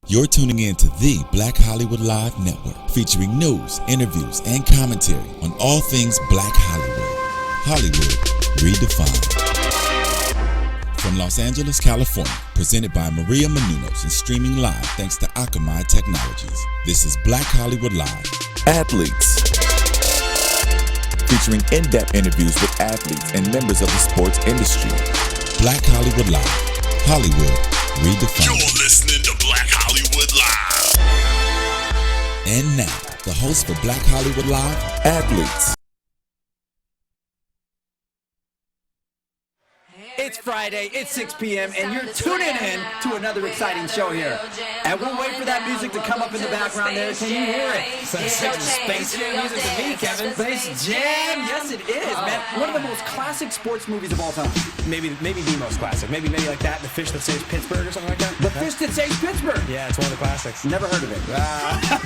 You're tuning in to the Black Hollywood Live Network, featuring news, interviews, and commentary on all things Black Hollywood. Hollywood redefined. From Los Angeles, California, presented by Maria Menounos and streaming live thanks to Akamai Technologies. This is Black Hollywood Live. Athletes. Featuring in-depth interviews with athletes and members of the sports industry. Black Hollywood Live. Hollywood redefined. You're listening to Black Hollywood Live. And now, the host for Black Hollywood Live, Athletes. It's Friday, it's 6 p.m., and you're tuning in to another exciting show here. And we'll wait for that music to come up in the background there. Can you hear it? Space Jam music to me, Kevin. Space Jam? Yes, it is, man. One of the most classic sports movies of all time. Maybe the most classic. Maybe like that, The Fish That Saves Pittsburgh or something like that. The Fish That Saves Pittsburgh. Yeah, it's one of the classics. Never heard of it.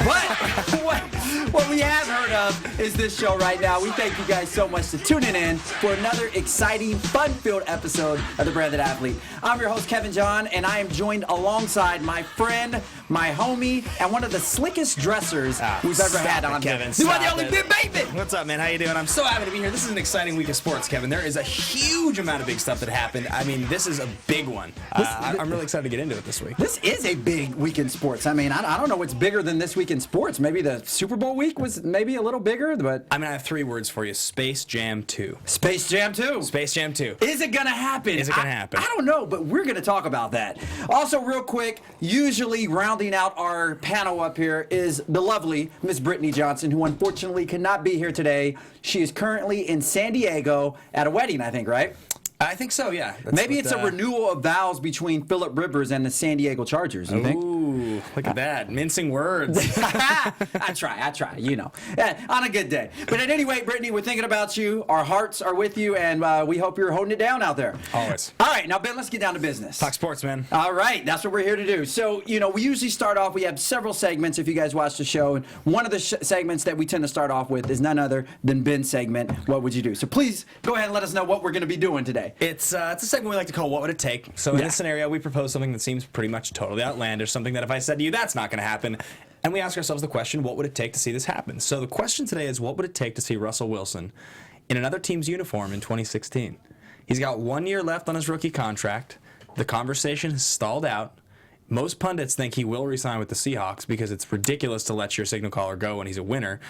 But what we have heard of is this show right now. We thank you guys so much for tuning in for another exciting, fun-filled episode of The Branded Athlete. I'm your host, Kevin John, and I am joined alongside my friend, my homie, and one of the slickest dressers we've ever had on. Kevin, the one, the only Big Baby. What's up, man? How you doing? I'm so happy to be here. This is an exciting week of sports, Kevin. There is a huge amount of big stuff that happened. I mean, this is a big one. I'm really excited to get into it this week. This is a big week in sports. I mean, I don't know what's bigger than this week in sports. Maybe the Super Bowl week was maybe a little bigger, but... I mean, I have three words for you. Space Jam 2. Space Jam 2. Space Jam 2. Is it gonna happen? Is it gonna happen? I don't know, but we're gonna talk about that. Also, real quick, usually rounding out our panel up here is the lovely Miss Brittany Johnson, who unfortunately cannot be here today. She is currently in San Diego at a wedding, I think, right? I think so, yeah. Maybe it's a renewal of vows between Phillip Rivers and the San Diego Chargers, you think? Ooh, look at that. Mincing words. I try, you know. Yeah, on a good day. But at any rate, Brittany, we're thinking about you. Our hearts are with you, and we hope you're holding it down out there. Always. All right, now, Ben, let's get down to business. Talk sports, man. All right, that's what we're here to do. So, you know, we usually start off, we have several segments if you guys watch the show, and one of the segments that we tend to start off with is none other than Ben's segment, What Would You Do? So please go ahead and let us know what we're going to be doing today. It's a segment we like to call What Would It Take? So in this scenario, we propose something that seems pretty much totally outlandish, something that if I said to you, that's not going to happen. And we ask ourselves the question, what would it take to see this happen? So the question today is, what would it take to see Russell Wilson in another team's uniform in 2016? He's got 1 year left on his rookie contract. The conversation has stalled out. Most pundits think he will resign with the Seahawks because it's ridiculous to let your signal caller go when he's a winner.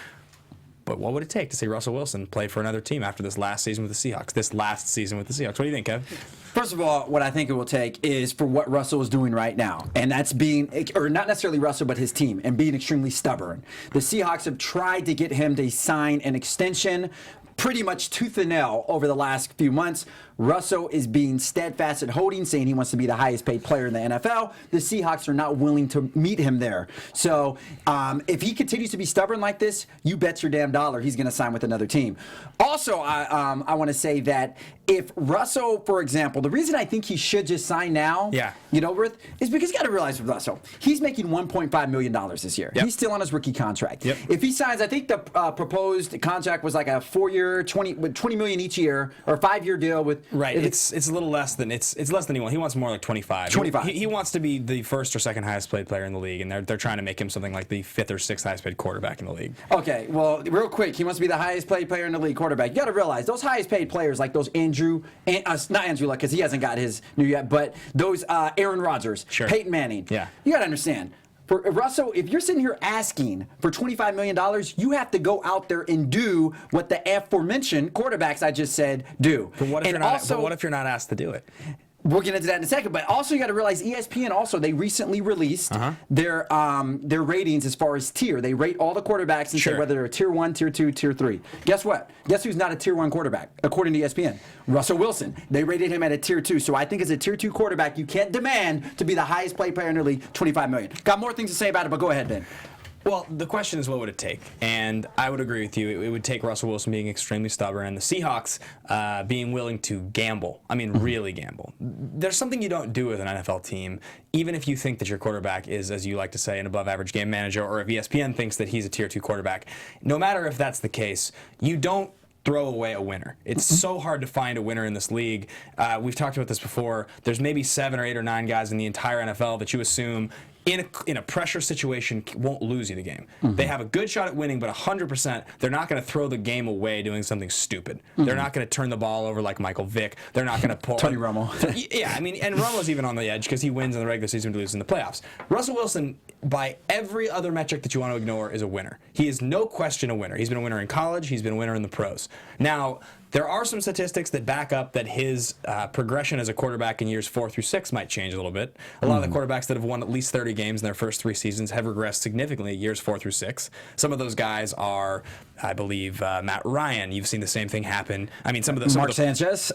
But what would it take to see Russell Wilson play for another team after this last season with the Seahawks? What do you think, Kev? First of all, what I think it will take is for what Russell is doing right now, and that's being, or not necessarily Russell, but his team, and being extremely stubborn. The Seahawks have tried to get him to sign an extension pretty much tooth and nail over the last few months. Russell is being steadfast at holding, saying he wants to be the highest paid player in the NFL. The Seahawks are not willing to meet him there. So if he continues to be stubborn like this, you bet your damn dollar he's going to sign with another team. Also, I want to say that if Russell, for example, the reason I think he should just sign now, is because you got to realize with Russell, he's making $1.5 million this year. Yep. He's still on his rookie contract. Yep. If he signs, I think the proposed contract was like a 4-year, $20 million each year, or a 5-year deal with. Right, it's a little less than it's less than he wants. He wants more like 25. 25. He wants to be the first or second highest paid player in the league, and they're trying to make him something like the 5th or 6th highest paid quarterback in the league. Okay, well, real quick, he wants to be the highest paid player in the league, quarterback. You got to realize those highest paid players, like those not Andrew Luck because he hasn't got his new yet, but those Aaron Rodgers, sure. Peyton Manning. Yeah, you got to understand. For Russell, if you're sitting here asking for $25 million, you have to go out there and do what the aforementioned quarterbacks I just said do. But what if you're not asked to do it? We'll get into that in a second, but also you got to realize ESPN also, they recently released their ratings as far as tier. They rate all the quarterbacks and say whether they're tier 1, tier 2, tier 3. Guess what? Guess who's not a tier 1 quarterback, according to ESPN? Russell Wilson. They rated him at a tier 2. So I think as a tier 2 quarterback, you can't demand to be the highest paid player in the league, $25 million. Got more things to say about it, but go ahead, Ben. Well, the question is, what would it take? And I would agree with you. It would take Russell Wilson being extremely stubborn and the Seahawks being willing to gamble. I mean, really gamble. There's something you don't do with an NFL team, even if you think that your quarterback is, as you like to say, an above-average game manager, or if ESPN thinks that he's a tier 2 quarterback. No matter if that's the case, you don't throw away a winner. It's so hard to find a winner in this league. We've talked about this before. There's maybe 7 or 8 or 9 guys in the entire NFL that you assume in a pressure situation won't lose you the game. They have a good shot at winning, but 100%, they're not going to throw the game away doing something stupid. They're not going to turn the ball over like Michael Vick. They're not going to pull Tony Romo. Yeah, I mean, and Romo's even on the edge because he wins in the regular season to lose in the playoffs. Russell Wilson, by every other metric that you want to ignore, is a winner. He is no question a winner. He's been a winner in college. He's been a winner in the pros. Now, there are some statistics that back up that his progression as a quarterback in years 4 through 6 might change a little bit. A lot of the quarterbacks that have won at least 30 games in their first 3 seasons have regressed significantly years 4 through 6. Some of those guys are, I believe, Matt Ryan. You've seen the same thing happen. I mean, Mark Sanchez.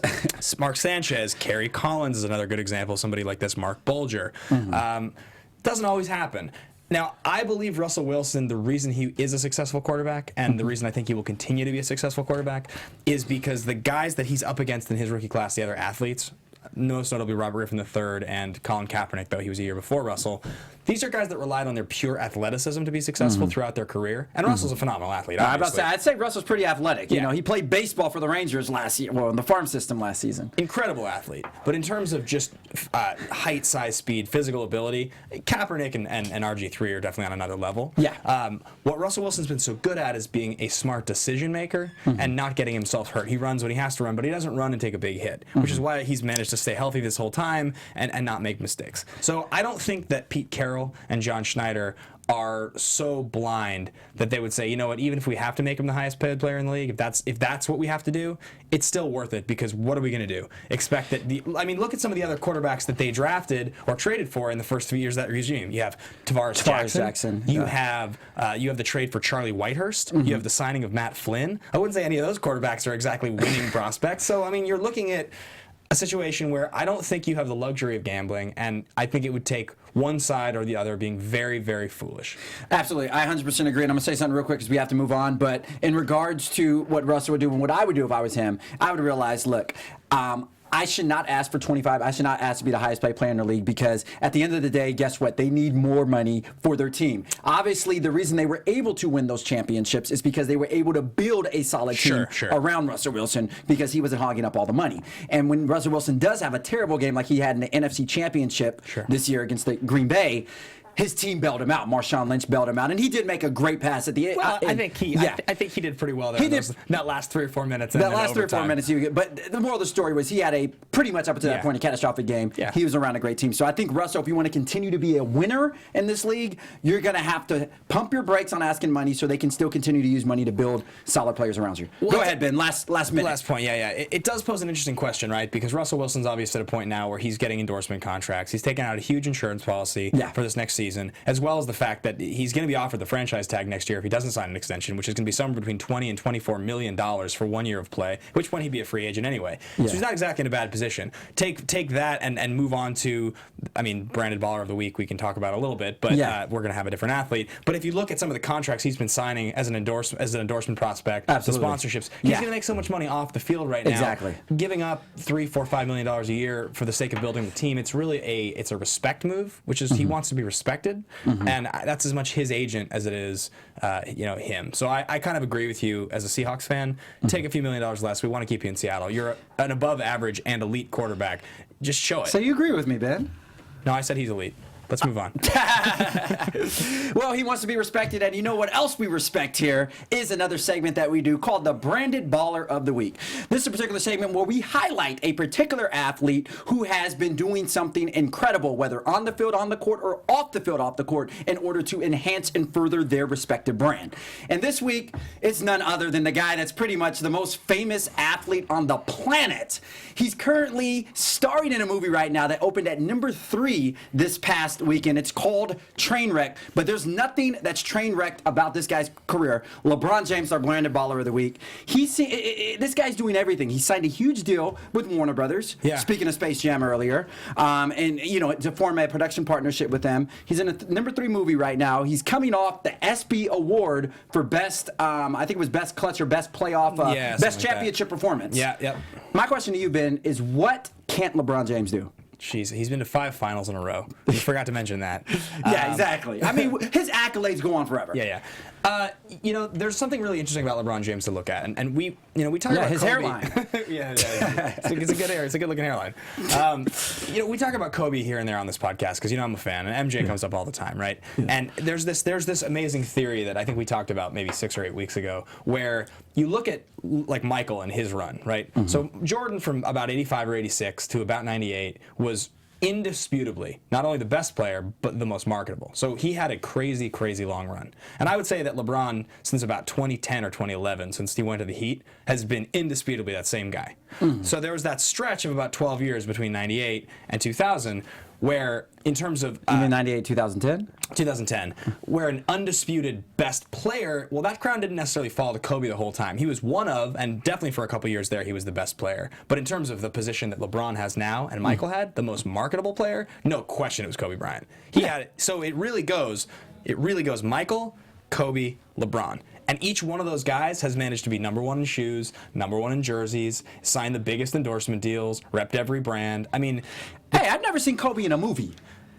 Mark Sanchez. Kerry Collins is another good example. Somebody like this, Mark Bulger. Doesn't always happen. Now, I believe Russell Wilson, the reason he is a successful quarterback and the reason I think he will continue to be a successful quarterback is because the guys that he's up against in his rookie class, the other athletes, most notably Robert Griffin III and Colin Kaepernick, though he was a year before Russell, these are guys that relied on their pure athleticism to be successful throughout their career. And Russell's a phenomenal athlete, obviously. I'd say Russell's pretty athletic. You know, he played baseball for the Rangers last year, well, in the farm system last season. Incredible athlete. But in terms of just height, size, speed, physical ability, Kaepernick and RG3 are definitely on another level. Yeah. What Russell Wilson's been so good at is being a smart decision maker and not getting himself hurt. He runs when he has to run, but he doesn't run and take a big hit, which is why he's managed to stay healthy this whole time and not make mistakes. So I don't think that Pete Carroll and John Schneider are so blind that they would say, you know what, even if we have to make him the highest paid player in the league, if that's what we have to do, it's still worth it, because what are we going to do? Expect that look at some of the other quarterbacks that they drafted or traded for in the first 3 years of that regime. You have Tavares Jackson. You have the trade for Charlie Whitehurst. You have the signing of Matt Flynn. I wouldn't say any of those quarterbacks are exactly winning prospects. So, I mean, you're looking at a situation where I don't think you have the luxury of gambling, and I think it would take one side or the other being very, very foolish. Absolutely. I 100% agree. And I'm going to say something real quick because we have to move on. But in regards to what Russell would do and what I would do if I was him, I would realize, look, I should not ask for 25. I should not ask to be the highest paid player in the league, because at the end of the day, guess what? They need more money for their team. Obviously, the reason they were able to win those championships is because they were able to build a solid team around Russell Wilson, because he wasn't hogging up all the money. And when Russell Wilson does have a terrible game like he had in the NFC Championship this year against the Green Bay, his team bailed him out. Marshawn Lynch bailed him out, and he did make a great pass at the end. Well, I think he did pretty well there. He did that last 3 or 4 minutes. That last 3 or 4 minutes, but the moral of the story was he had a pretty much up to that point a catastrophic game. He was around a great team. So I think, Russell, if you want to continue to be a winner in this league, you're going to have to pump your brakes on asking money so they can still continue to use money to build solid players around you. Go ahead, Ben. Last minute. Last point. It does pose an interesting question, right? Because Russell Wilson's obviously at a point now where he's getting endorsement contracts. He's taken out a huge insurance policy for this next season, as well as the fact that he's going to be offered the franchise tag next year if he doesn't sign an extension, which is going to be somewhere between $20 and $24 million for 1 year of play, at which point he'd be a free agent anyway. So he's not exactly in a bad position. Take that and move on to, branded baller of the week we can talk about a little bit, but we're going to have a different athlete. But if you look at some of the contracts he's been signing as an endorsement prospect, the sponsorships, he's going to make so much money off the field right now. Exactly. Giving up $3, $4, $5 million a year for the sake of building the team, it's really a respect move, which is he wants to be respected. And that's as much his agent as it is, him. So I kind of agree with you as a Seahawks fan. Take a few $1 million less. We want to keep you in Seattle. You're an above average and elite quarterback. Just show it. So you agree with me, Ben? No, I said he's elite. Let's move on. Well, he wants to be respected, and you know what else we respect here is another segment that we do called the Branded Baller of the Week. This is a particular segment where we highlight a particular athlete who has been doing something incredible, whether on the field, on the court, or off the field, off the court, in order to enhance and further their respective brand. And this week, it's none other than the guy that's pretty much the most famous athlete on the planet. He's currently starring in a movie right now that opened at number 3 this past weekend. It's called Trainwreck, but there's nothing that's train-wrecked about this guy's career. LeBron James, our Branded Baller of the Week. This guy's doing everything. He signed a huge deal with Warner Brothers. Speaking of Space Jam earlier, and to form a production partnership with them. He's in a number 3 movie right now. He's coming off the ESPY award for best, I think it was best clutch or best playoff, best championship performance. My question to you, Ben, is what can't LeBron James do? Jeez, he's been to 5 finals in a row. You forgot to mention that. Exactly. His accolades go on forever. There's something really interesting about LeBron James to look at, and we talk about his Kobe. hairline. It's a good hair. It's a good looking hairline. We talk about Kobe here and there on this podcast because I'm a fan, and MJ comes up all the time, right? Yeah. And there's this amazing theory that I think we talked about maybe 6 or 8 weeks ago, where you look at like Michael and his run, right? Mm-hmm. So Jordan from about 85 or 86 to about 98 was indisputably not only the best player, but the most marketable. So he had a crazy, crazy long run. And I would say that LeBron, since about 2010 or 2011, since he went to the Heat, has been indisputably that same guy. Mm-hmm. So there was that stretch of about 12 years between 98 and 2000, where in terms of... You mean 98, 2010? 2010, where an undisputed best player, well, that crown didn't necessarily fall to Kobe the whole time. He was one of, and definitely for a couple years there, he was the best player. But in terms of the position that LeBron has now and Michael had, the most marketable player, no question it was Kobe Bryant. He had it. So it really goes Michael, Kobe, LeBron. And each one of those guys has managed to be number one in shoes, number one in jerseys, signed the biggest endorsement deals, repped every brand. I mean... Hey, I've never seen Kobe in a movie.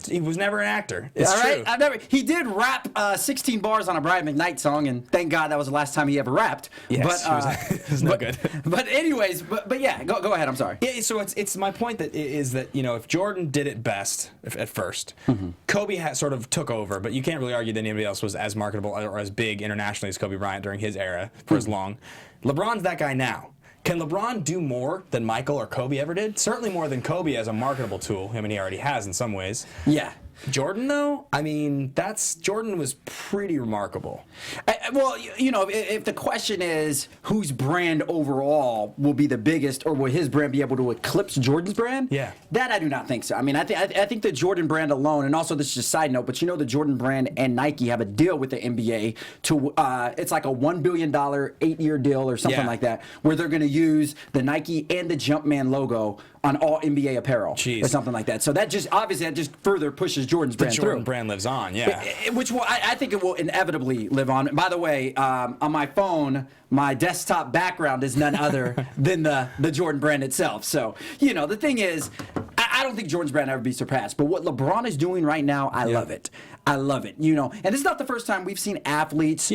He was never an actor. It's all true. right? He did rap 16 bars on a Brian McKnight song, and thank God that was the last time he ever rapped. Yes, it was no good. But anyways, but yeah, go ahead. I'm sorry. Yeah, so it's my point that is that if Jordan did it best at first, mm-hmm. Kobe sort of took over, but you can't really argue that anybody else was as marketable or as big internationally as Kobe Bryant during his era for as long. LeBron's that guy now. Can LeBron do more than Michael or Kobe ever did? Certainly more than Kobe as a marketable tool. I mean, he already has in some ways. Yeah. Jordan, though, I mean, Jordan was pretty remarkable. Well, if the question is whose brand overall will be the biggest, or will his brand be able to eclipse Jordan's brand? Yeah. That I do not think so. I mean, I think the Jordan brand alone, and also this is just a side note, but the Jordan brand and Nike have a deal with the NBA to it's like a $1 billion 8-year deal or something like that, where they're going to use the Nike and the Jumpman logo on all NBA apparel or something like that. So that just further pushes Jordan's brand through. The Jordan brand lives on, yeah. Which I think it will inevitably live on. By the way, on my phone, my desktop background is none other than the Jordan brand itself. So, the thing is, I don't think Jordan's brand will ever be surpassed. But what LeBron is doing right now, I love it. I love it. And it's not the first time we've seen athletes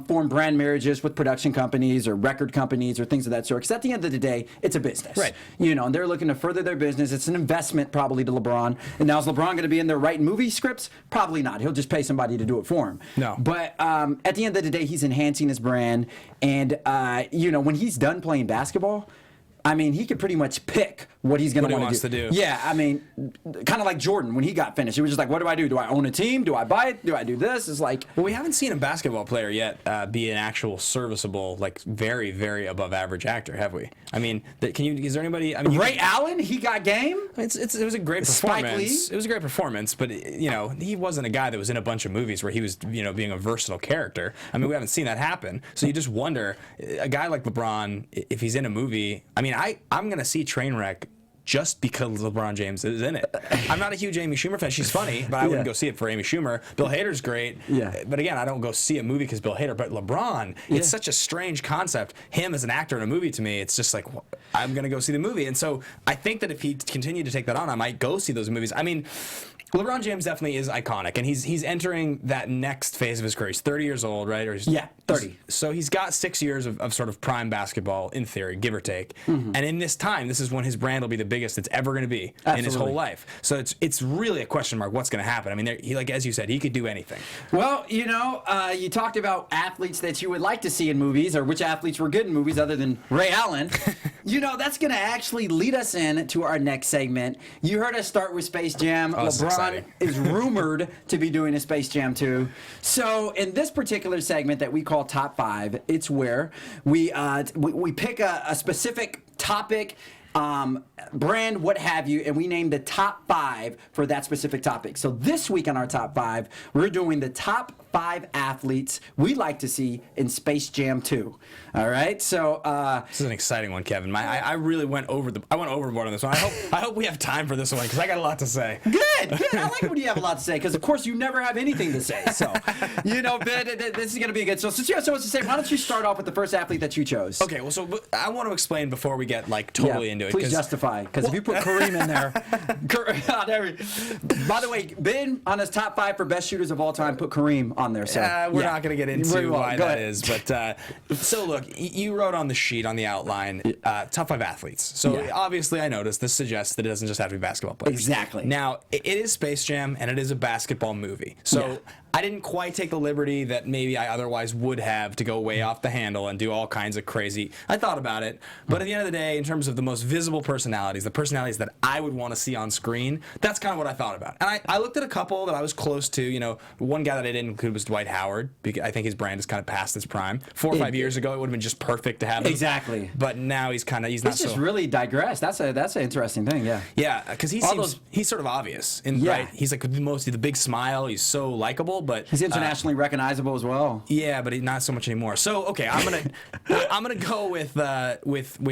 form brand marriages with production companies or record companies or things of that sort. Because at the end of the day, it's a business. Right. And they're looking to further their business. It's an investment probably to LeBron. And now is LeBron going to be in there writing movie scripts? Probably not. He'll just pay somebody to do it for him. No. But at the end of the day, he's enhancing his brand. And, when he's done playing basketball, I mean, he could pretty much pick what he's going to want to do. Yeah, I mean, kind of like Jordan when he got finished. He was just like, what do I do? Do I own a team? Do I buy it? Do I do this? It's like... Well, we haven't seen a basketball player yet be an actual serviceable, like, very, very above average actor, have we? I mean, is there anybody... I mean, Ray Allen? He got game? It was a great performance. It was a great performance, but, he wasn't a guy that was in a bunch of movies where he was, being a versatile character. I mean, we haven't seen that happen. So you just wonder, a guy like LeBron, if he's in a movie... I mean, I'm going to see Trainwreck just because LeBron James is in it. I'm not a huge Amy Schumer fan. She's funny, but I wouldn't go see it for Amy Schumer. Bill Hader's great. Yeah. But again, I don't go see a movie because Bill Hader. But LeBron, it's such a strange concept. Him as an actor in a movie, to me, it's just like, I'm going to go see the movie. And so I think that if he continued to take that on, I might go see those movies. I mean, LeBron James definitely is iconic, and he's entering that next phase of his career. He's 30 years old, right? Or 30. So he's got 6 years of sort of prime basketball, in theory, give or take. Mm-hmm. And in this time, this is when his brand will be the biggest it's ever going to be in his whole life. So it's really a question mark what's going to happen. I mean, he, like as you said, he could do anything. Well, you talked about athletes that you would like to see in movies, or which athletes were good in movies other than Ray Allen. That's going to actually lead us in to our next segment. You heard us start with Space Jam. LeBron is rumored to be doing a Space Jam 2. So in this particular segment that we call Top 5, it's where we pick a specific topic, brand, what have you, and we name the top 5 for that specific topic. So this week on our top 5, we're doing the top 5 athletes we like to see in Space Jam 2. All right, so this is an exciting one, Kevin. I really went overboard on this one. I hope we have time for this one because I got a lot to say. Good. I like it when you have a lot to say because of course you never have anything to say. So Ben, this is going to be good. So since you have so much to say, why don't you start off with the first athlete that you chose? Okay. Well, so I want to explain before we get totally into it. Please justify, because if you put Kareem in there, by the way, Ben on his top 5 for best shooters of all time put Kareem on there. So we're not going to get into Very well. why Go that ahead. is. But so look, you wrote on the sheet on the outline, top 5 athletes. So obviously I noticed this suggests that it doesn't just have to be basketball players. Exactly. Now, it is Space Jam, and it is a basketball movie. So I didn't quite take the liberty that maybe I otherwise would have to go way off the handle and do all kinds of crazy. I thought about it, but at the end of the day, in terms of the most visible personalities, the personalities that I would want to see on screen, that's kind of what I thought about. And I looked at a couple that I was close to. You know, one guy that I didn't include was Dwight Howard, because I think his brand is kind of past its prime. 4 or 5 years ago, it would have been just perfect to have him. Exactly. But now he's not just so. really digressed. That's an interesting thing. Yeah. Yeah, because he's sort of obvious. Right? He's like the big smile. He's so likable, but He's internationally recognizable as well. yeah, but not so much anymore. So okay, I'm gonna go with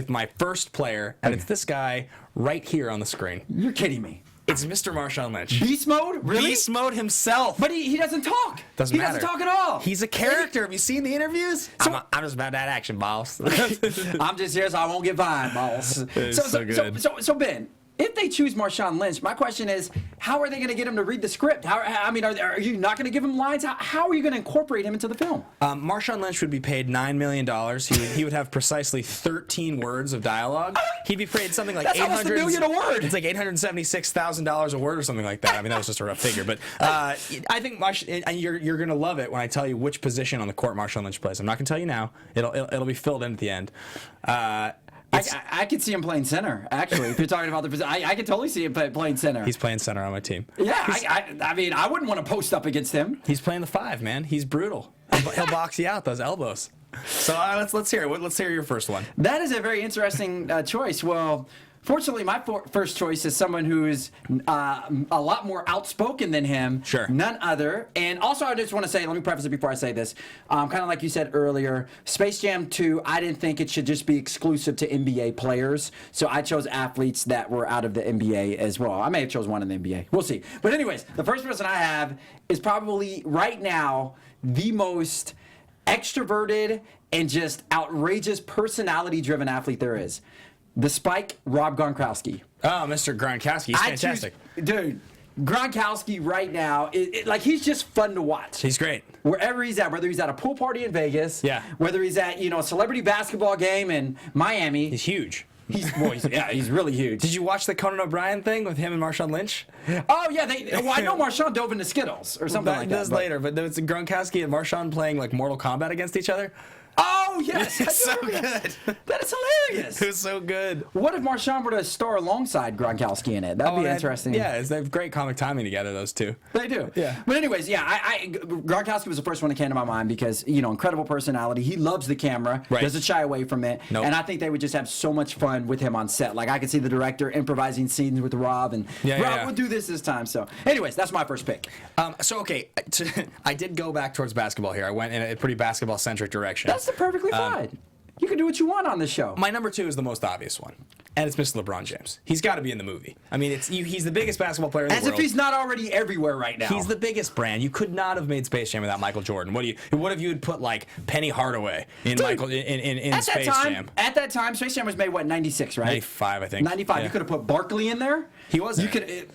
my first player, and it's this guy right here on the screen. You're kidding me. It's Mr. Marshawn Lynch. Beast mode? Really? Beast mode himself. But he doesn't talk. Doesn't matter. He doesn't talk at all. He's a character. Have you seen the interviews? I'm just about that action, boss. I'm just here so I won't get fined, boss. So good. So Ben, if they choose Marshawn Lynch, my question is, how are they going to get him to read the script? Are you not going to give him lines? How are you going to incorporate him into the film? Marshawn Lynch would be paid $9 million. He would have precisely 13 words of dialogue. He'd be paid something like That's almost $1 million a word. It's like $876,000 a word or something like that. I mean, that was just a rough figure. But I think you're going to love it when I tell you which position on the court Marshawn Lynch plays. I'm not going to tell you now. It'll be filled in at the end. I could see him playing center, actually. If you're talking about the position, I could totally see him playing center. He's playing center on my team. Yeah, I mean, I wouldn't want to post up against him. He's playing the 5, man. He's brutal. He'll box you out, those elbows. So let's hear it. Let's hear your first one. That is a very interesting choice. Well, fortunately, my first choice is someone who is a lot more outspoken than him. Sure. None other. And also, I just want to say, let me preface it before I say this. Kind of like you said earlier, Space Jam 2, I didn't think it should just be exclusive to NBA players. So I chose athletes that were out of the NBA as well. I may have chose one in the NBA. We'll see. But anyways, the first person I have is probably, right now, the most extroverted and just outrageous personality-driven athlete there is. The Spike, Rob Gronkowski. Oh, Mr. Gronkowski. He's fantastic. Dude, Gronkowski right now, he's just fun to watch. He's great. Wherever he's at, whether he's at a pool party in Vegas, whether he's at a celebrity basketball game in Miami. He's huge. He's really huge. Did you watch the Conan O'Brien thing with him and Marshawn Lynch? Oh, yeah. I know Marshawn dove into Skittles or something like that. That does later, but there was Gronkowski and Marshawn playing like Mortal Kombat against each other. Oh, yes. It's so good. That is hilarious. It was so good. What if Marshawn were to star alongside Gronkowski in it? That'd be interesting. Yeah, they have great comic timing together, those two. They do. Yeah. But anyways, Gronkowski was the first one that came to my mind because, incredible personality. He loves the camera. Right. Doesn't shy away from it. Nope. And I think they would just have so much fun with him on set. Like, I could see the director improvising scenes with Rob and Rob, we'll do this time. So anyways, that's my first pick. I did go back towards basketball here. I went in a pretty basketball-centric direction. That's perfectly fine. You can do what you want on this show. My number 2 is the most obvious one, and it's Mr. LeBron James. He's got to be in the movie. I mean, he's the biggest basketball player in the world. As if he's not already everywhere right now. He's the biggest brand. You could not have made Space Jam without Michael Jordan. What if you had put like Penny Hardaway in Space Jam? At that time, Space Jam was made 96, right? 95, I think. 95. Yeah. You could have put Barkley in there. He was. You could.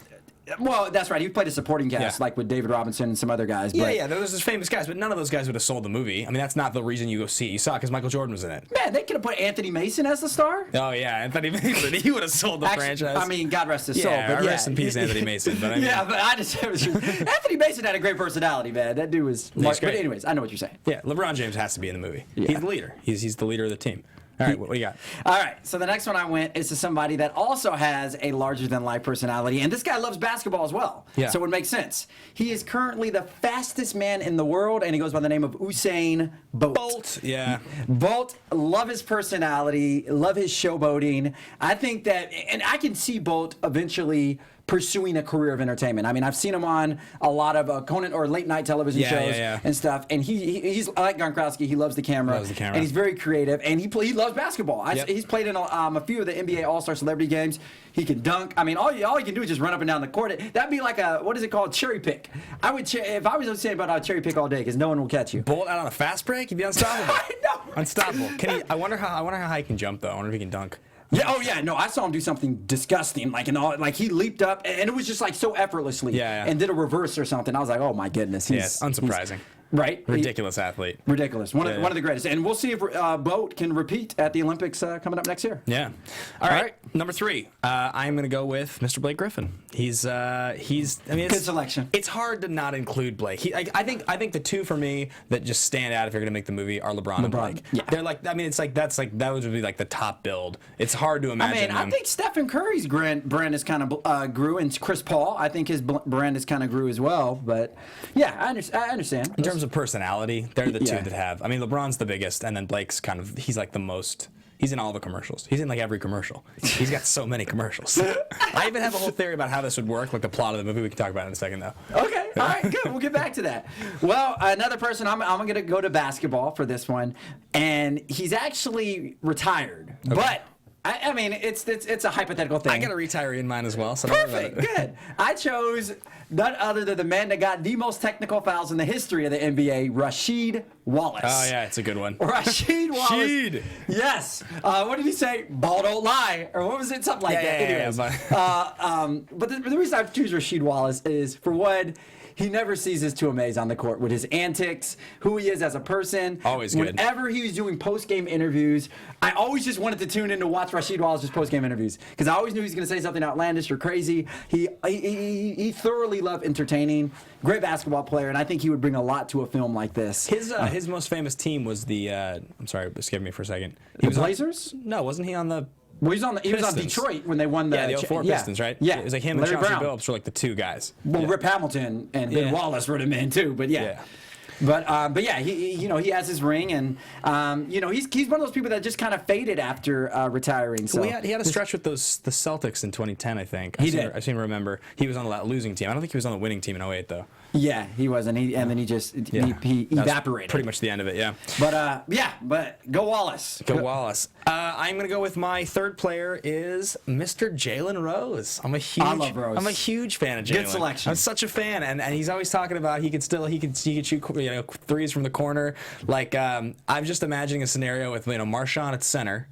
Well, that's right. He played a supporting cast, like with David Robinson and some other guys. Yeah. Those are famous guys, but none of those guys would have sold the movie. I mean, that's not the reason you go see it. You saw it because Michael Jordan was in it. Man, they could have put Anthony Mason as the star. Oh, yeah. Anthony Mason. He would have sold the franchise. I mean, God rest his soul. But rest in peace, Anthony Mason. But I mean, but I just... Anthony Mason had a great personality, man. That dude was... Great. But anyways, I know what you're saying. Yeah, LeBron James has to be in the movie. Yeah. He's the leader. He's the leader of the team. All right, what do you got? All right, so the next one I went is to somebody that also has a larger-than-life personality, and this guy loves basketball as well, so it would make sense. He is currently the fastest man in the world, and he goes by the name of Usain Bolt. Bolt, love his personality, love his showboating. I think that, and I can see Bolt eventually pursuing a career of entertainment. I mean, I've seen him on a lot of Conan or late night television shows and stuff. And he's like Gronkowski. He loves the camera. And he's very creative. And he loves basketball. He's played in a few of the NBA All-Star Celebrity Games. He can dunk. I mean, all he can do is just run up and down the court. That'd be like what is it called? Cherry pick. If I was saying about I would cherry pick all day because no one will catch you. Bolt out on a fast break, he'd be unstoppable. I know. Unstoppable. I wonder how high he can jump though. I wonder if he can dunk. Yeah. Oh, yeah. No, I saw him do something disgusting. Like he leaped up, and it was just like so effortlessly. Yeah. And did a reverse or something. I was like, oh my goodness. It's unsurprising. Right. Ridiculous athlete. Ridiculous. One of the greatest. And we'll see if Boat can repeat at the Olympics coming up next year. Yeah. All right. Number 3. I'm going to go with Mr. Blake Griffin. He's I mean, good selection. It's hard to not include Blake. I think the two for me that just stand out if you're going to make the movie are LeBron and Blake. Yeah. They're like, I mean, it's like that would be like the top build. It's hard to imagine. I think Stephen Curry's brand is kind of grew, and Chris Paul, I think his brand is kind of grew as well. But yeah, I understand. In terms of personality, they're the two that have. I mean, LeBron's the biggest, and then Blake's he's like the most. He's in all the commercials. He's in like every commercial. He's got so many commercials. I even have a whole theory about how this would work, like the plot of the movie. We can talk about it in a second, though. Okay, all right, good. We'll get back to that. Well, another person, I'm going to go to basketball for this one, and he's actually retired. Okay. But I mean, it's a hypothetical thing. I got a retiree in mind as well. So don't worry about it. Good. I chose none other than the man that got the most technical fouls in the history of the NBA, Rasheed Wallace. Oh yeah, it's a a good one. Rasheed Wallace. Rasheed. Yes. What did he say? Ball don't lie, or what was it? Something like that. Anyways, but the reason I choose Rasheed Wallace is, for one, he never ceases to amaze on the court with his antics, who he is as a person. Always good. Whenever he was doing post-game interviews, I always just wanted to tune in to watch Rasheed Wallace's post-game interviews because I always knew he was going to say something outlandish or crazy. He thoroughly loved entertaining. Great basketball player, and I think he would bring a lot to a film like this. His most famous team was the. I'm sorry, skip me for a second. The Blazers? No, wasn't he on the? Well, he was on Detroit when they won the... Yeah, the 04 Pistons, right? Yeah. It was like him Larry and Chauncey Brown. Billups were like the two guys. Well, Rip Hamilton and Ben Wallace were the men too, but yeah. But yeah, he has his ring, and he's one of those people that just kind of faded after retiring. So well, he had a stretch with the Celtics in 2010, I think. He did. I seem to remember he was on the losing team. I don't think he was on the winning team in 08 though. Yeah, he was, and then he just he evaporated. Pretty much the end of it, yeah. But go Wallace. Go Wallace. I'm gonna go with my third player is Mr. Jalen Rose. I love Rose. I'm a huge fan of Jalen. Good selection. I'm such a fan, and he's always talking about he could shoot threes from the corner. Like I'm just imagining a scenario with Marshawn at center.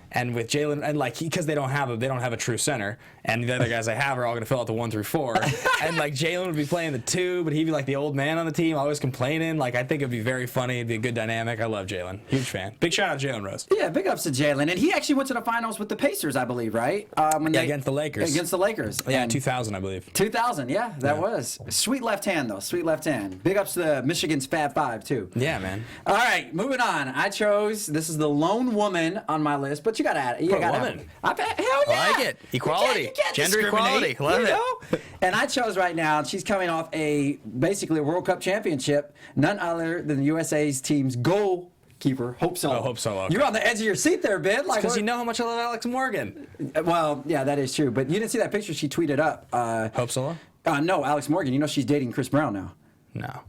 And with Jalen, and because they don't have a true center, and the other guys I have are all going to fill out the 1 through 4, and Jalen would be playing the 2, but he'd be like the old man on the team, always complaining. I think it'd be very funny. It'd be a good dynamic. I love Jalen. Huge fan. Big shout out Jalen Rose. Yeah, big ups to Jalen, and he actually went to the finals with the Pacers, I believe, right? Against the Lakers. Against the Lakers. Yeah, and 2000, I believe. 2000, yeah, that was sweet left hand though. Sweet left hand. Big ups to Michigan's Fab Five too. Yeah, man. All right, moving on. This is the lone woman on my list, but you got to add it. You got to woman. Hell yeah. I like it. Equality. You can't Gender equality. discriminate, Love it. And I chose right now, she's coming off basically a World Cup championship, none other than the USA's team's goalkeeper, Hope Solo. Oh, Hope Solo. Okay. You're on the edge of your seat there, Ben. Because you know how much I love Alex Morgan. Well, yeah, that is true. But you didn't see that picture she tweeted up. Hope Solo? No, Alex Morgan. You know she's dating Chris Brown now. No.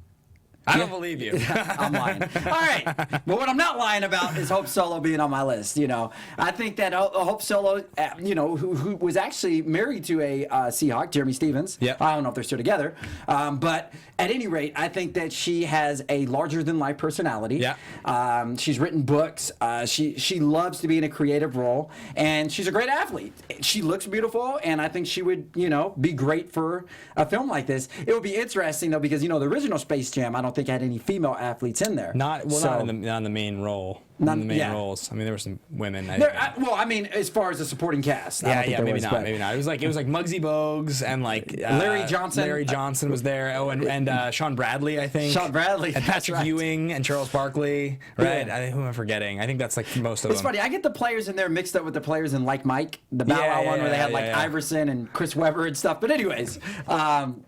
I don't believe you. I'm lying. All right. But what I'm not lying about is Hope Solo being on my list. I think that Hope Solo, who was actually married to a Seahawk, Jeremy Stevens. Yep. I don't know if they're still together. But at any rate, I think that she has a larger-than-life personality. Yeah. She's written books. She loves to be in a creative role. And she's a great athlete. She looks beautiful, and I think she would, be great for a film like this. It would be interesting, though, because, the original Space Jam, I don't think had any female athletes in there. Not in the main role. Not in the main roles. I mean, there were some women. As far as the supporting cast. Maybe not. It was like Muggsy Bogues and Larry Johnson. Larry Johnson was there. Oh, and Sean Bradley, I think. Sean Bradley. And Patrick Ewing and Charles Barkley. Right. Yeah. Who am I forgetting? I think that's most of them. It's funny. I get the players in there mixed up with the players in Mike, the Bow Wow one where they had Iverson and Chris Webber and stuff. But anyways,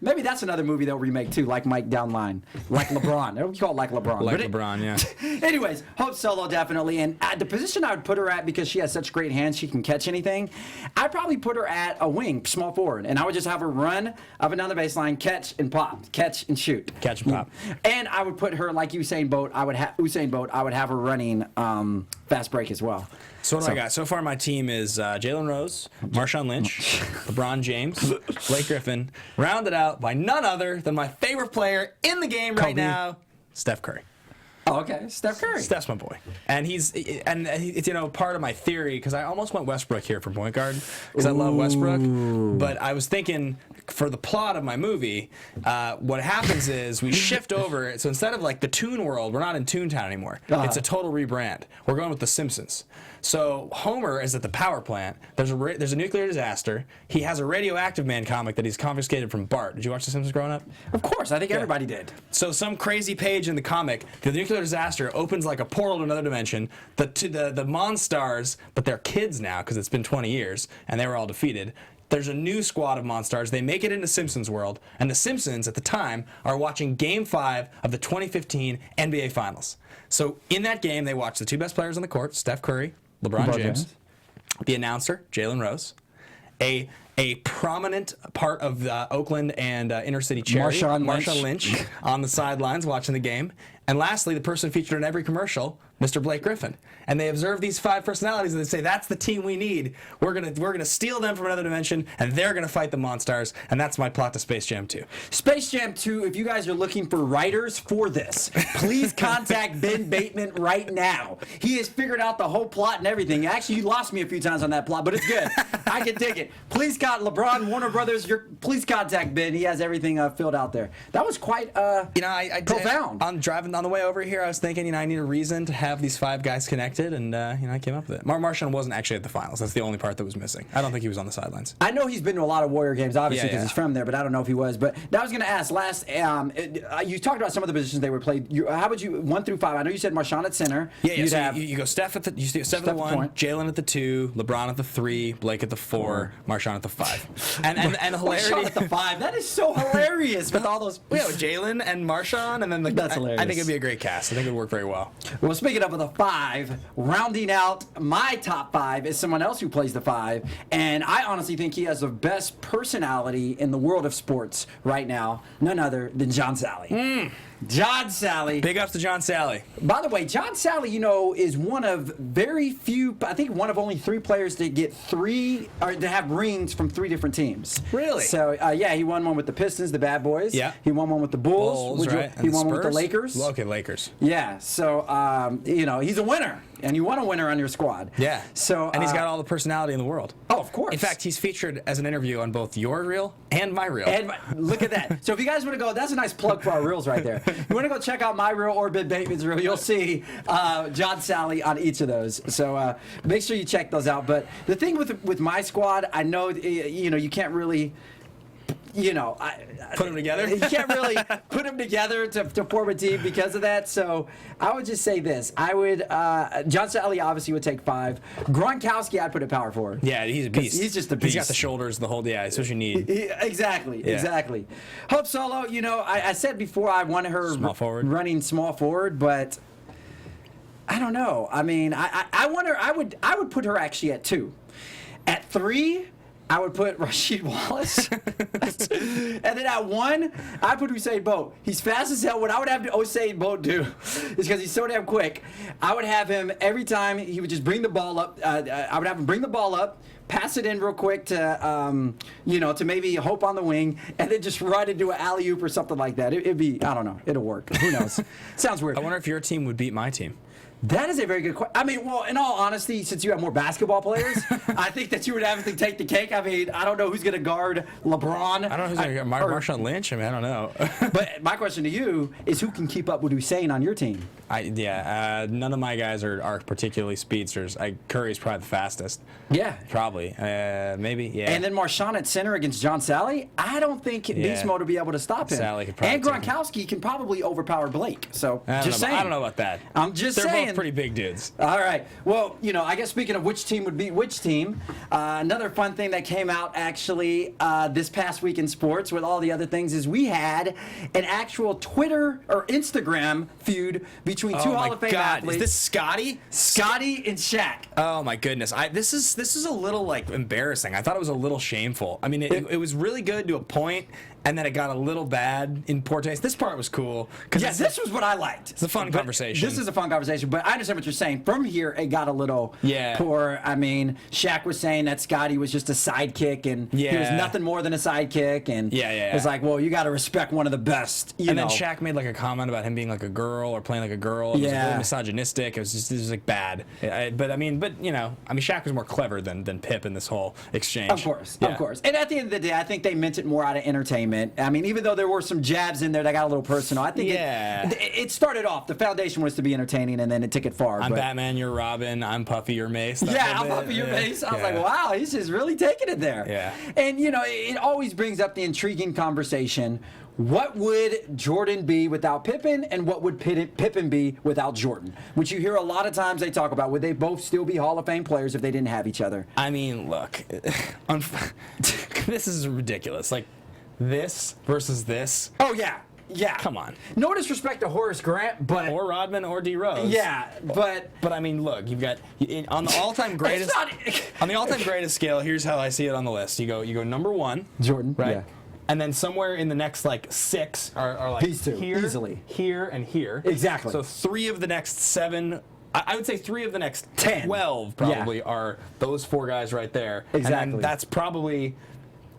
maybe that's another movie they'll remake too, like Mike down line, like LeBron. They call it like LeBron. LeBron, yeah. Anyways, Hope Solo definitely, and the position I would put her at, because she has such great hands, she can catch anything. I'd probably put her at a wing, small forward, and I would just have her run up and down the baseline, catch and pop, catch and shoot, catch and pop. And I would put her like Usain Bolt. I would have her running fast break as well. So what do I got? So far, my team is Jalen Rose, Marshawn Lynch, LeBron James, Blake Griffin, rounded out by none other than my favorite player in the game right now, Steph Curry. Oh, okay. Steph Curry. Steph's my boy, and it's part of my theory because I almost went Westbrook here for point guard because I love Westbrook, but I was thinking for the plot of my movie, what happens is we shift over. So instead of like the Toon World, we're not in Toontown anymore. It's a total rebrand. We're going with The Simpsons. So Homer is at the power plant. There's a nuclear disaster. He has a radioactive man comic that he's confiscated from Bart. Did you watch The Simpsons growing up? Of course, I think everybody did. So some crazy page in the comic, the nuclear disaster opens like a portal to another dimension. The Monstars, but they're kids now because it's been 20 years and they were all defeated. There's a new squad of Monstars. They make it into Simpsons world, and the Simpsons at the time are watching Game 5 of the 2015 NBA Finals. So in that game, they watch the two best players on the court, Steph Curry, LeBron James, the announcer, Jalen Rose, a prominent part of the Oakland and inner city charity, Marshawn Lynch, on the sidelines watching the game, and lastly, the person featured in every commercial, Mr. Blake Griffin. And they observe these 5 personalities and they say, that's the team we need. We're gonna steal them from another dimension, and they're gonna fight the Monstars. And that's my plot to Space Jam 2. Space Jam 2, if you guys are looking for writers for this, please contact Ben Bateman right now. He has figured out the whole plot and everything. Actually, you lost me a few times on that plot, but it's good. I can dig it. Please contact LeBron, Warner Brothers. Please contact Ben. He has everything filled out there. That was quite I profound. On driving on the way over here, I was thinking, I need a reason to have these 5 guys connected, and I came up with it. Marshawn wasn't actually at the finals. That's the only part that was missing. I don't think he was on the sidelines. I know he's been to a lot of Warrior games, obviously, because he's from there, but I don't know if he was. But I was going to ask, you talked about some of the positions they were played. How would you, 1 through 5? I know you said Marshawn at center. Yeah. You go Steph at the 1, Jalen at the 2, LeBron at the 3, Blake at the 4, Marshawn at the 5. And hilarity. Marshawn at the 5. That is so hilarious with all those. Jalen and Marshawn, and then that's hilarious. I think it'd be a great cast. I think it would work very well. Well, speaking of the 5, rounding out my top 5 is someone else who plays the 5, and I honestly think he has the best personality in the world of sports right now, none other than John Sally. John Sally. Big ups to John Sally. By the way, John Sally, is one of very few, I think one of only 3 players to get 3, or to have rings from 3 different teams. Really? So, he won one with the Pistons, the Bad Boys. Yeah. He won one with the Bulls. Right. He won one with the Lakers. Okay, Lakers. Yeah, so, he's a winner. And you want a winner on your squad. Yeah. So and he's got all the personality in the world. Oh, of course. In fact, he's featured as an interview on both your reel and my reel. And look at that. So if you guys want to go, that's a nice plug for our reels right there. If you want to go check out my reel or Ben Bateman's reel, you'll see John Sally on each of those. So make sure you check those out. But the thing with my squad, I know you can't really. Put them together? You can't really put them together to form a team because of that. So I would just say this. I would, John Sally obviously would take 5. Gronkowski, I'd put at power forward. Yeah, he's a beast. He's just a beast. He's got the shoulders, the whole, it's what you need. Exactly. Hope Solo, I said before I wanted her small forward. Running small forward, but I don't know. I mean, I want her, I would put her actually at 2. At 3, I would put Rasheed Wallace. And then at 1, I'd put Usain Bolt. He's fast as hell. What I would have Usain Bolt do is because he's so damn quick, I would have him every time he would just bring the ball up. I would have him bring the ball up, pass it in real quick to, to maybe Hope on the wing, and then just run and do an alley-oop or something like that. It'd be, I don't know. It'll work. Who knows? Sounds weird. I wonder if your team would beat my team. That is a very good question. I mean, well, in all honesty, since you have more basketball players, I think that you would have to take the cake. I mean, I don't know who's going to guard LeBron. I don't know who's going to guard Marshawn Lynch. I mean, I don't know. But my question to you is who can keep up with Usain on your team? None of my guys are particularly speedsters. Curry's probably the fastest. Yeah. Probably. Maybe, yeah. And then Marshawn at center against John Sally, I don't think Beast Mode will be able to stop him. Sally could probably and Gronkowski can probly overpower Blake. So, just saying. I don't know about that. I'm just saying. They're both pretty big dudes. All right. Well, I guess speaking of which team would beat which team, another fun thing that came out actually this past week in sports with all the other things is we had an actual Twitter or Instagram feud between 2 Hall of Fame athletes. Is this Scotty? Scotty and Shaq. Oh my goodness. This is a little embarrassing. I thought it was a little shameful. I mean, it was really good to a point, and then it got a little bad in poor taste. This part was cool. Yes, this was what I liked. It's a fun conversation. This is a fun conversation, but But I understand what you're saying. From here, it got a little poor. I mean, Shaq was saying that Scotty was just a sidekick, and he was nothing more than a sidekick. And it's like, well, you got to respect one of the best. You know. Then Shaq made like a comment about him being like a girl or playing like a girl. It was like really misogynistic. It was like bad. But Shaq was more clever than Pip in this whole exchange. Of course. And at the end of the day, I think they meant it more out of entertainment. I mean, even though there were some jabs in there that got a little personal, I think it started off. The foundation was to be entertaining, and then it took it far. I'm Batman, you're Robin. I'm Puffy, you're Mace. I'm Puffy, you're Mace. I was like, wow, he's just really taking it there. Yeah. And it always brings up the intriguing conversation. What would Jordan be without Pippen, and what would Pippen be without Jordan? Which you hear a lot of times they talk about. Would they both still be Hall of Fame players if they didn't have each other? I mean, look, this is ridiculous. Like, this versus this. Oh, yeah. Yeah. Come on. No disrespect to Horace Grant, but... Or Rodman or D. Rose. Yeah, but... But, I mean, look, you've got... On the all-time greatest... on the all-time greatest scale, here's how I see it on the list. You go number 1. Jordan. Right? Yeah. And then somewhere in the next, like, 6 are like... These two. Here, easily. Here, and here. Exactly. So 3 of the next 7... I would say 3 of the next 10. 12 probably are those 4 guys right there. Exactly. And then that's probably...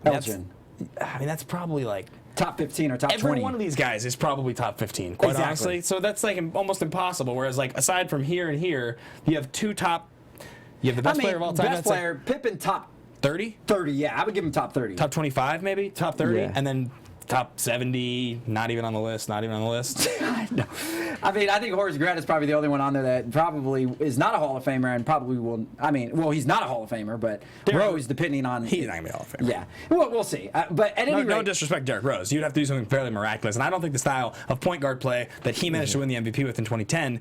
Elgin. That's probably, like... Top 15 or top 20. Every one of these guys is probably top 15, quite honestly. So that's like almost impossible. Whereas, like, aside from here and here, you have 2 top. You have the best player of all time. Best player, like Pippen, top 30. 30, yeah, I would give him top 30. Top 25, maybe. Top 30, Yeah. and then top 70. Not even on the list. Not even on the list. No. I mean, I think Horace Grant is probably the only one on there that probably is not a Hall of Famer and probably will. I mean, well, he's not a Hall of Famer, but Rose, depending on. He's not going to be a Hall of Famer. Yeah. Well, we'll see. But at any rate. No disrespect to Derrick Rose. You'd have to do something fairly miraculous. And I don't think the style of point guard play that he managed to win the MVP with in 2010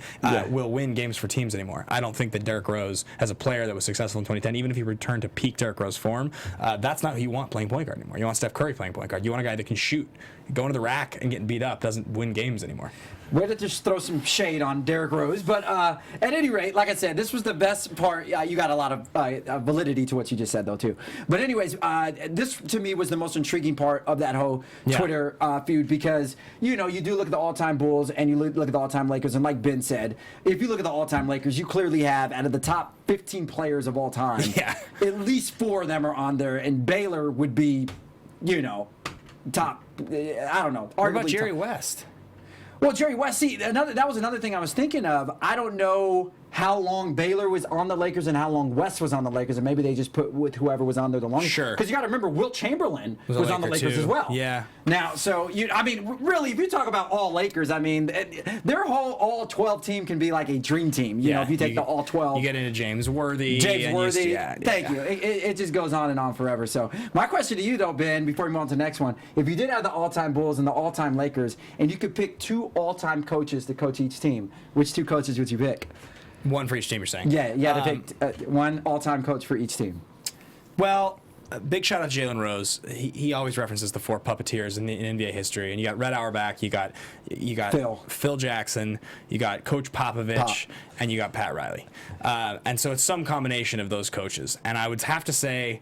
will win games for teams anymore. I don't think that Derrick Rose, as a player that was successful in 2010, even if he returned to peak Derrick Rose form, that's not who you want playing point guard anymore. You want Steph Curry playing point guard. You want a guy that can shoot. Going to the rack and getting beat up doesn't win games anymore. Way to just throw some shade on Derrick Rose. But at any rate, like I said, this was the best part. You got a lot of validity to what you just said, though, too. But anyways, this, to me, was the most intriguing part of that whole Twitter feud because, you do look at the all-time Bulls and you look at the all-time Lakers. And like Ben said, if you look at the all-time Lakers, you clearly have, out of the top 15 players of all time, at least 4 of them are on there. And Baylor would be, top, I don't know. What about Jerry West? Well, Jerry West, see, that was another thing I was thinking of. I don't know how long Baylor was on the Lakers and how long West was on the Lakers, and maybe they just put with whoever was on there the longest. Sure. Because you got to remember, Wilt Chamberlain was on the Lakers as well. Yeah. Now, so, really, if you talk about all Lakers, I mean, their whole all 12 team can be like a dream team. You know, if you take the all 12. You get into James Worthy. Thank you. It just goes on and on forever. So, my question to you, though, Ben, before we move on to the next one, if you did have the all-time Bulls and the all-time Lakers, and you could pick 2 all-time coaches to coach each team, which 2 coaches would you pick? 1 for each team, you're saying? Yeah, you had to pick 1 all-time coach for each team. Well, big shout out to Jalen Rose. He always references the 4 puppeteers in NBA history, and you got Red Auerbach, you got Phil Jackson, you got Coach Popovich, and you got Pat Riley. And so it's some combination of those coaches. And I would have to say,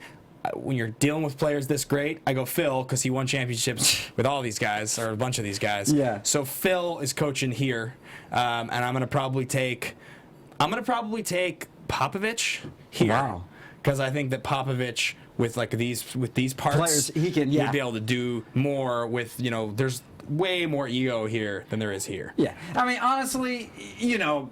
when you're dealing with players this great, I go Phil because he won championships with all these guys, or a bunch of these guys. Yeah. So Phil is coaching here, and I'm gonna probably take Popovich here. Wow. Because I think that Popovich with these parts, players, he can would be able to do more with, there's way more ego here than there is here. Yeah. I mean, honestly, no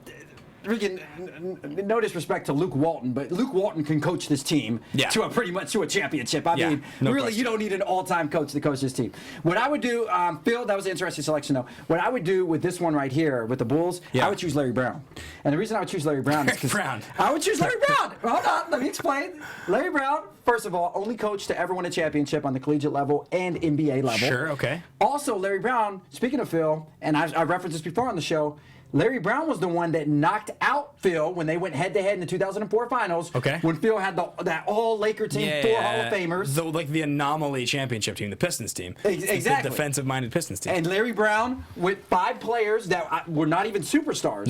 disrespect to Luke Walton, but Luke Walton can coach this team to a championship. I mean, really, question. You don't need an all-time coach to coach this team. What I would do, Phil, that was an interesting selection, though. What I would do with this one right here, with the Bulls, I would choose Larry Brown. And the reason I would choose Larry Brown is because I would choose Larry Brown. Hold on, let me explain. Larry Brown, first of all, only coach to ever win a championship on the collegiate level and NBA level. Sure, okay. Also, Larry Brown, speaking of Phil, and I referenced this before on the show, Larry Brown was the one that knocked out Phil when they went head-to-head in the 2004 finals. Okay. When Phil had that all-Laker team, 4 Hall of Famers. The anomaly championship team, the Pistons team. Exactly. The defensive-minded Pistons team. And Larry Brown, with 5 players that were not even superstars,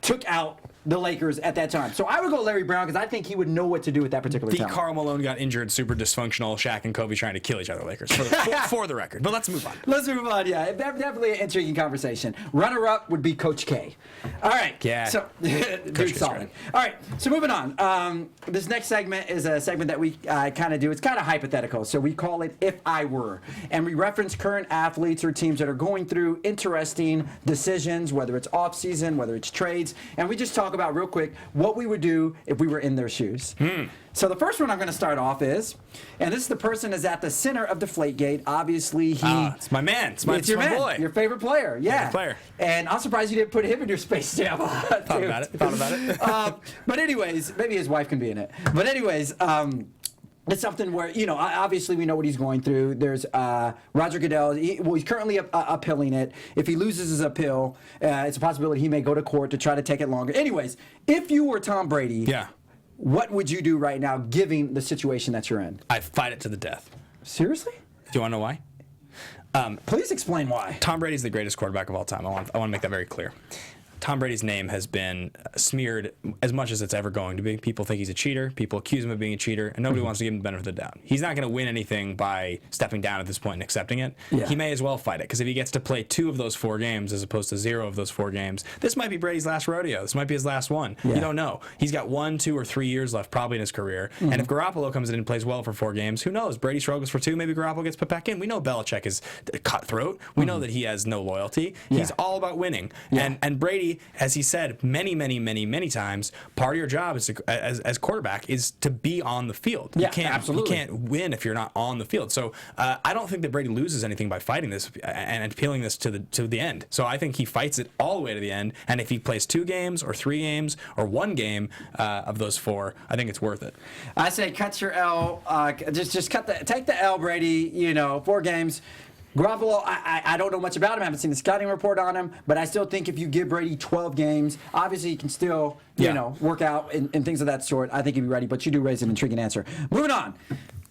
took out the Lakers at that time. So I would go Larry Brown because I think he would know what to do at that particular time. Karl Malone got injured, super dysfunctional. Shaq and Kobe trying to kill each other, Lakers, for the record. But let's move on. Let's move on, yeah. Definitely an intriguing conversation. Runner-up would be Coach K. All right. Yeah. So, dude, solid. Right. All right, so moving on. This next segment is a segment that we kind of do. It's kind of hypothetical, so we call it If I Were. And we reference current athletes or teams that are going through interesting decisions, whether it's off-season, whether it's trades, and we just talk about real quick what we would do if we were in their shoes. So the first one I'm going to start off is, and this is the person is at the center of Deflategate. Obviously, it's my man. It's my man, boy. Your favorite player. Yeah. Favorite player. And I'm surprised you didn't put him in your Space Jam. Thought about it. But anyways, maybe his wife can be in it. But anyways, it's something where, obviously we know what he's going through. There's Roger Goodell. He's currently appealing it. If he loses his appeal, it's a possibility he may go to court to try to take it longer. Anyways, if you were Tom Brady, what would you do right now, given the situation that you're in? I'd fight it to the death. Seriously? Do you want to know why? Please explain why. Tom Brady's the greatest quarterback of all time. I want to make that very clear. Tom Brady's name has been smeared as much as it's ever going to be. People think he's a cheater. People accuse him of being a cheater, and nobody wants to give him the benefit of the doubt. He's not going to win anything by stepping down at this point and accepting it. Yeah. He may as well fight it, because if he gets to play 2 of those 4 games as opposed to 0 of those 4 games, this might be Brady's last rodeo. This might be his last one. Yeah. You don't know. He's got 1, 2, or 3 years left probably in his career, and if Garoppolo comes in and plays well for 4 games, who knows? Brady struggles for 2, maybe Garoppolo gets put back in. We know Belichick is cutthroat. We know that he has no loyalty. Yeah. He's all about winning. Yeah. And Brady, as he said many times, part of your job as quarterback is to be on the field. Yeah, You can't win if you're not on the field. So I don't think that Brady loses anything by fighting this and appealing this to the end. So I think he fights it all the way to the end. And if he plays 2 games or 3 games or 1 game of those 4, I think it's worth it. I say cut your L. Just take the L, Brady. 4 games. Garoppolo, I don't know much about him. I haven't seen the scouting report on him, but I still think if you give Brady 12 games, obviously he can still, work out and things of that sort. I think he'd be ready, but you do raise an intriguing answer. Moving on.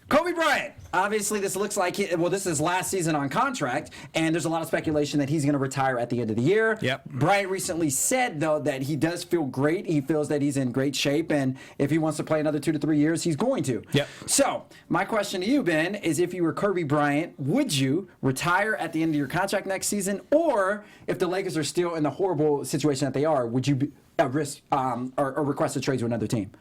Kobe Bryant. Obviously, this looks like this is his last season on contract, and there's a lot of speculation that he's going to retire at the end of the year. Yep. Bryant recently said, though, that he does feel great. He feels that he's in great shape, and if he wants to play another 2 to 3 years, he's going to. Yep. So, my question to you, Ben, is if you were Kobe Bryant, would you retire at the end of your contract next season, or if the Lakers are still in the horrible situation that they are, would you risk or request a trade to another team?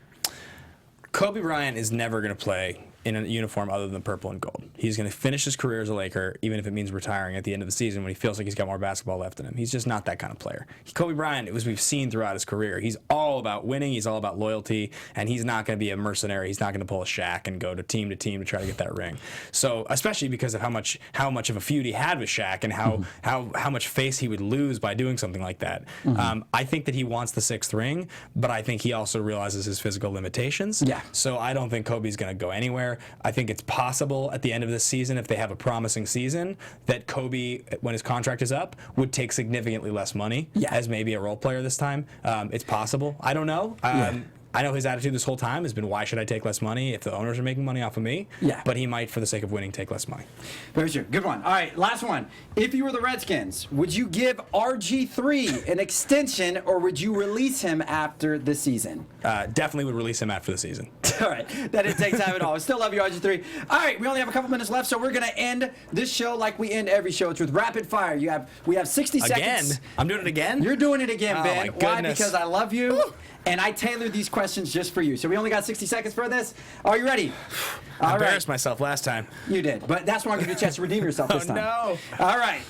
Kobe Bryant is never going to play in a uniform other than purple and gold. He's going to finish his career as a Laker, even if it means retiring at the end of the season when he feels like he's got more basketball left in him. He's just not that kind of player. Kobe Bryant, as we've seen throughout his career, he's all about winning, he's all about loyalty, and he's not going to be a mercenary. He's not going to pull a Shaq and go to team to try to get that ring. So, especially because of how much of a feud he had with Shaq and how much face he would lose by doing something like that. I think that he wants the 6th ring, but I think he also realizes his physical limitations. Yeah. So I don't think Kobe's going to go anywhere. I think it's possible at the end of this season, if they have a promising season, that Kobe, when his contract is up, would take significantly less money as maybe a role player this time. It's possible. I don't know. I know his attitude this whole time has been, why should I take less money if the owners are making money off of me? Yeah. But he might, for the sake of winning, take less money. Very true. Good one. All right, last one. If you were the Redskins, would you give RG3 an extension, or would you release him after the season? Definitely would release him after the season. All right. That didn't take time at all. I still love you, RG3. All right, we only have a couple minutes left, so we're going to end this show like we end every show. It's with rapid fire. We have 60 seconds. Again? I'm doing it again? You're doing it again, Oh, Ben. my Why? goodness. Because I love you. And I tailored these questions just for you. So we only got 60 seconds for this. Are you ready? I embarrassed myself last time. You did. But that's why I'm giving you a chance to redeem yourself this time. No. All right.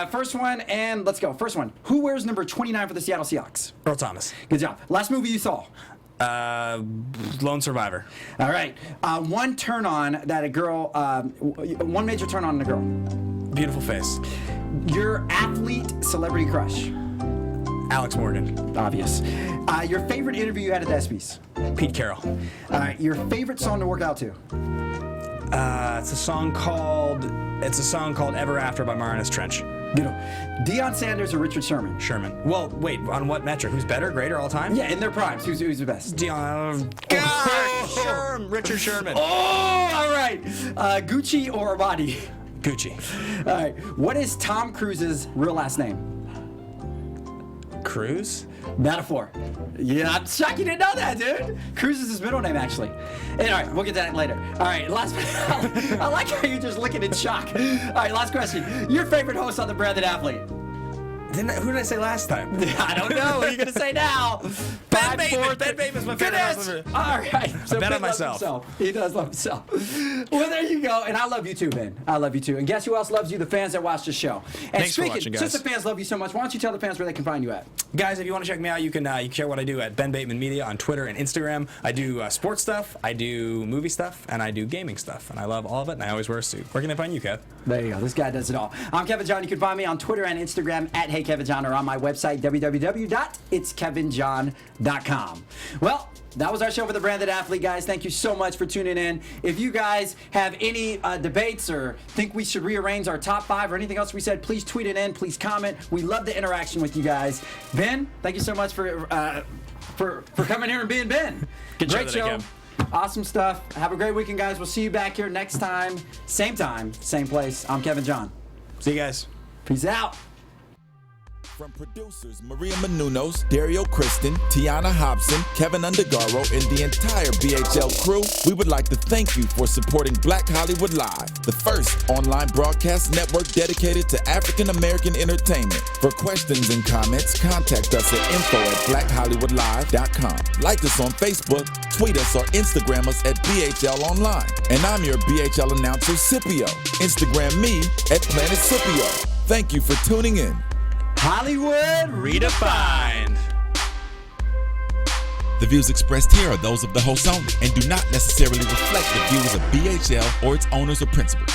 First one, and let's go. First one. Who wears number 29 for the Seattle Seahawks? Earl Thomas. Good job. Last movie you saw? Lone Survivor. All right. One turn on that a girl, one major turn on in a girl. Beautiful face. Your athlete celebrity crush? Alex Morgan. Obvious. Your favorite interview you had at the ESPYs? Pete Carroll. All right. Your favorite song to work out to? It's a song called Ever After by Marianas Trench. Good one. Deion Sanders or Richard Sherman? Sherman. Well, wait, on what metric? Who's better, greater, all time? Yeah, in their primes. Who's the best? Deion. Richard Sherman. Oh, all right. Gucci or Armani? Gucci. All right. What is Tom Cruise's real last name? Cruz? Metaphor. Yeah, I'm shocked you didn't know that, dude. Cruz is his middle name, actually. And, all right, we'll get to that later. All right, last. I like how you're just looking in shock. All right, last question. Your favorite host on the Branded Athlete? Who did I say last time? I don't know. What are you gonna say now? Ben Bateman. Ben Bateman's my favorite host. All right. So bet Ben on myself. Loves himself. He does love himself. Well, there you go. And I love you too, Ben. I love you too. And guess who else loves you? The fans that watch the show. And Thanks for watching, guys. Since the fans love you so much, why don't you tell the fans where they can find you at? Guys, if you want to check me out, you can check what I do at Ben Bateman Media on Twitter and Instagram. I do sports stuff, I do movie stuff, and I do gaming stuff. And I love all of it, and I always wear a suit. Where can I find you, Kev? There you go. This guy does it all. I'm Kevin John. You can find me on Twitter and Instagram at HeyKevinJohn or on my website, www.itskevinjohn.com. Well, that was our show for the Branded Athlete, guys. Thank you so much for tuning in. If you guys have any debates or think we should rearrange our top 5 or anything else we said, please tweet it in. Please comment. We love the interaction with you guys. Ben, thank you so much for coming here and being Ben. Great show. Awesome stuff. Have a great weekend, guys. We'll see you back here next time, same place. I'm Kevin John. See you guys. Peace out. From producers Maria Menounos, Dario Kristen, Tiana Hobson, Kevin Undergaro, and the entire BHL crew, we would like to thank you for supporting Black Hollywood Live, the first online broadcast network dedicated to African American entertainment. For questions and comments, contact us at info@blackhollywoodlive.com. Like us on Facebook, tweet us, or Instagram us at BHL Online. And I'm your BHL announcer, Scipio. Instagram me at Planet Scipio. Thank you for tuning in. Hollywood Redefined. The views expressed here are those of the host only and do not necessarily reflect the views of BHL or its owners or principals.